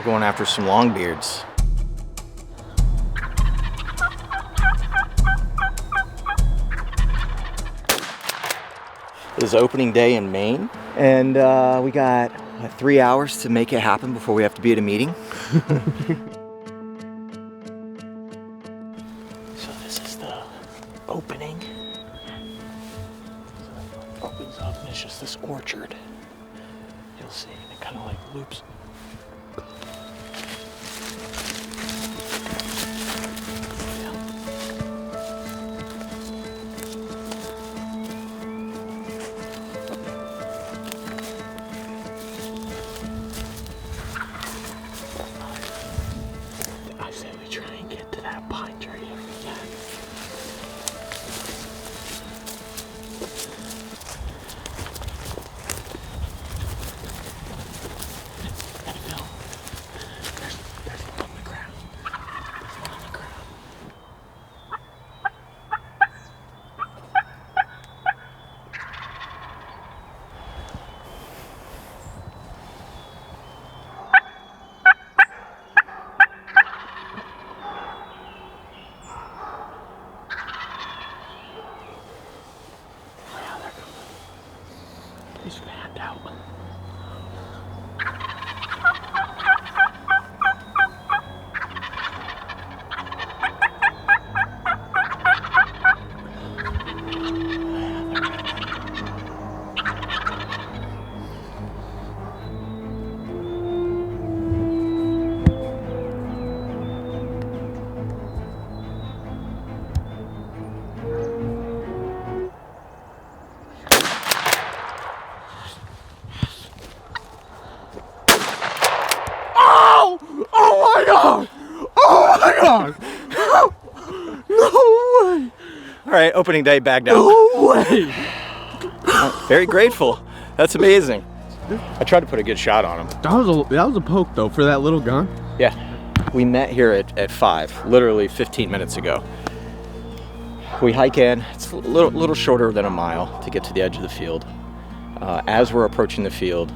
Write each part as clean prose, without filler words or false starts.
We're going after some longbeards. It is opening day in Maine, and we got 3 hours to make it happen before we have to be at a meeting. So this is the opening. So it opens up and it's just this orchard. You'll see, and it kind of like loops. He's fanned out. Oh my god! No way! Alright, opening day bagged out. No way! Very grateful. That's amazing. I tried to put a good shot on him. That was a poke though for that little gun. Yeah. We met here at 5, literally 15 minutes ago. We hike in. It's a little shorter than a mile to get to the edge of the field. As we're approaching the field,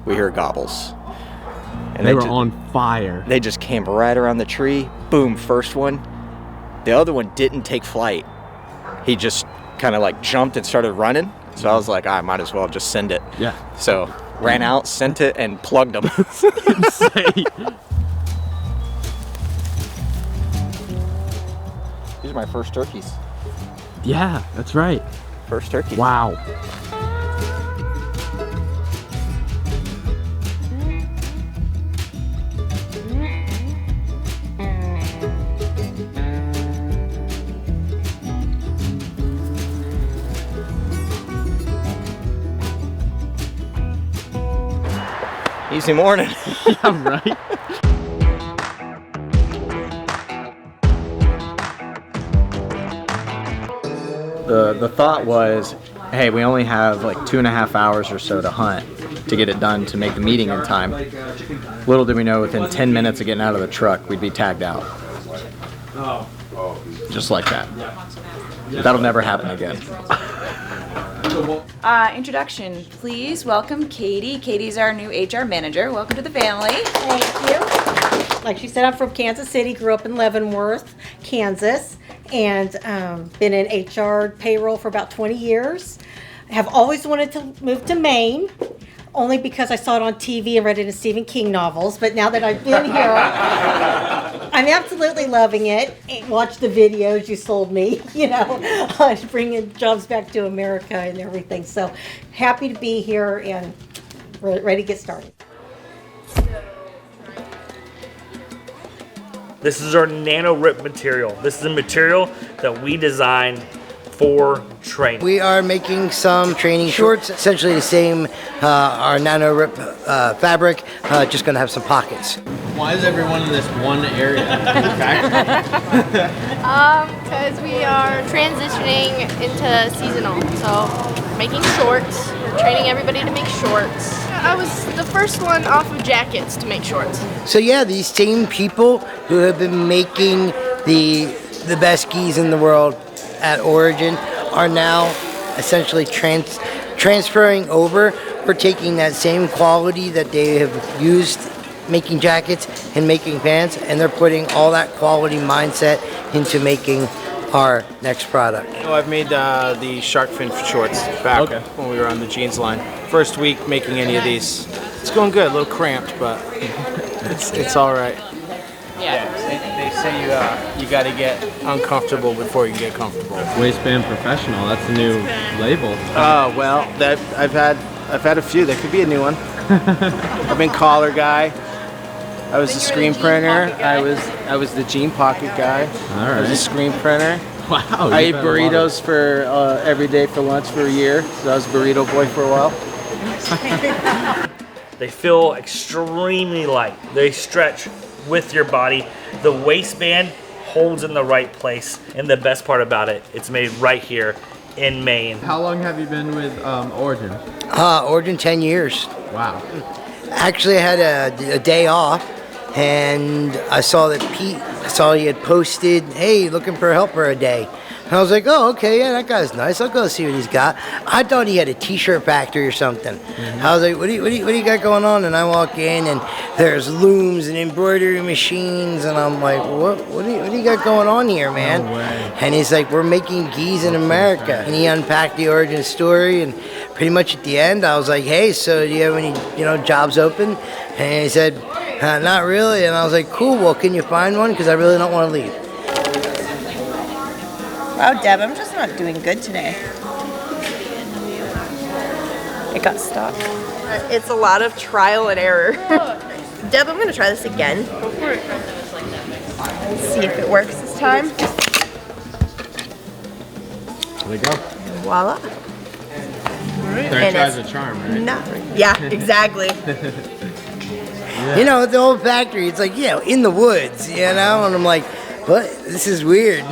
we hear gobbles. And they were on fire. They just came right around the tree. Boom, first one. The other one didn't take flight. He just kind of like jumped and started running. So I was like, I might as well just send it. Yeah. So ran out, sent it, and plugged him. Insane. These are my first turkeys. Yeah, that's right. First turkey. Wow. Easy morning. Yeah, right. The thought was, hey, we only have like 2.5 hours or so to hunt to get it done to make the meeting in time. Little did we know, within 10 minutes of getting out of the truck, we'd be tagged out. Just like that. That'll never happen again. Introduction, please welcome Katie. Katie's our new HR manager. Welcome to the family. Thank you. Like she said, I'm from Kansas City, grew up in Leavenworth, Kansas, and been in HR payroll for about 20 years. I have always wanted to move to Maine, only because I saw it on TV and read it in Stephen King novels. But now that I've been here, I'm absolutely loving it. Watch the videos you sold me, you know, bringing jobs back to America and everything. So happy to be here and ready to get started. This is our nano rip material. This is a material that we designed for training. We are making some training shorts, essentially the same, our nano rip fabric, just gonna have some pockets. Why is everyone in this one area in the factory? Because we are transitioning into seasonal, so making shorts. We're training everybody to make shorts. I was the first one off of jackets to make shorts. So yeah, these same people who have been making the best skis in the world at Origin are now essentially transferring over. We're taking that same quality that they have used making jackets and making pants, and they're putting all that quality mindset into making our next product. I've made the shark fin shorts back when we were on the jeans line. First week making any of these. It's going good, a little cramped, but it's all right. Yeah, they say you got to get uncomfortable before you get comfortable. Waistband Professional, that's a new label. Well, that I've had a few. That could be a new one. I've been collar guy. I was the screen printer. I was the jean pocket guy. All right. I was a screen printer. Wow. I ate burritos for every day for lunch for a year. So I was burrito boy for a while. They feel extremely light. They stretch with your body. The waistband holds in the right place. And the best part about it, it's made right here in Maine. How long have you been with Origin? Origin 10 years. Wow. Actually, I had a day off, and I saw that Pete, he had posted, hey, looking for a helper a day. And I was like, oh, okay, yeah, that guy's nice. I'll go see what he's got. I thought he had a t-shirt factory or something. I was like, what do you got going on? And I walk in, and there's looms and embroidery machines, and I'm like, what do you got going on here, man? No way. And he's like, we're making gis in America. And he unpacked the origin story, and pretty much at the end, I was like, hey, so do you have any, jobs open? And he said, not really. And I was like, cool, well, can you find one? Because I really don't want to leave. Wow, Deb, I'm just not doing good today. It got stuck. It's a lot of trial and error. Deb, I'm going to try this again. Go for it. See if it works this time. There we go. And voila. Third try's a charm, right? Yeah, exactly. Yeah. At the old factory, it's like, in the woods, and I'm like, what? This is weird.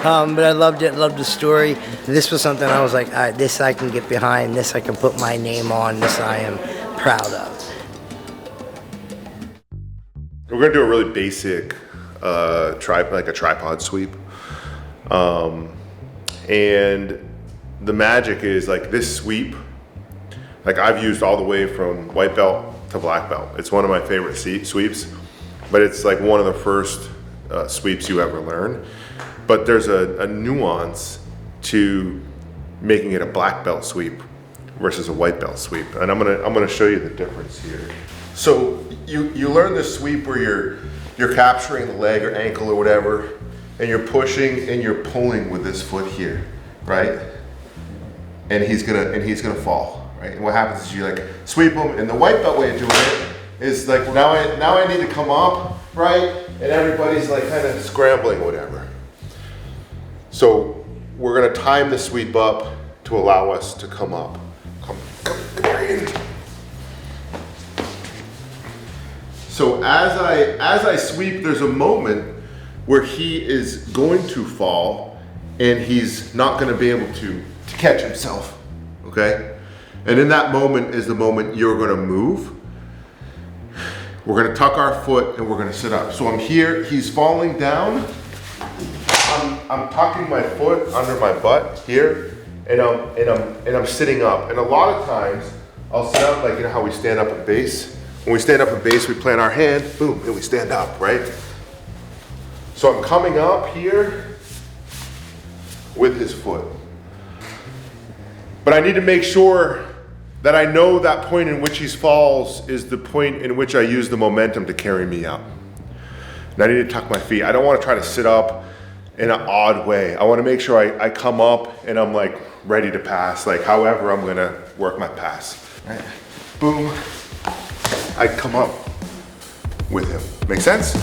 But I loved it, loved the story. This was something I was like, all right, this I can get behind, this I can put my name on, this I am proud of. We're gonna do a really basic like a tripod sweep. And the magic is like this sweep, like I've used all the way from white belt to black belt. It's one of my favorite sweeps, but it's like one of the first sweeps you ever learn. But there's a nuance to making it a black belt sweep versus a white belt sweep, and I'm gonna show you the difference here. So you learn this sweep where you're capturing the leg or ankle or whatever, and you're pushing and you're pulling with this foot here, right? And he's gonna fall, right? And what happens is you like sweep him, and the white belt way of doing it is like now I need to come up, right? And everybody's like kind of scrambling or whatever. So we're gonna time the sweep up to allow us to come up. Come in. So as I sweep, there's a moment where he is going to fall and he's not gonna be able to catch himself, okay? And in that moment is the moment you're gonna move. We're gonna tuck our foot and we're gonna sit up. So I'm here, he's falling down. I'm tucking my foot under my butt here, and I'm sitting up. And a lot of times I'll sit up like how we stand up at base. When we stand up at base, we plant our hand, boom, and we stand up, right? So I'm coming up here with his foot. But I need to make sure that I know that point in which he falls is the point in which I use the momentum to carry me up. And I need to tuck my feet. I don't want to try to sit up in an odd way. I want to make sure I come up and I'm like ready to pass, like however I'm gonna work my pass. Right? Boom, I come up with him. Make sense?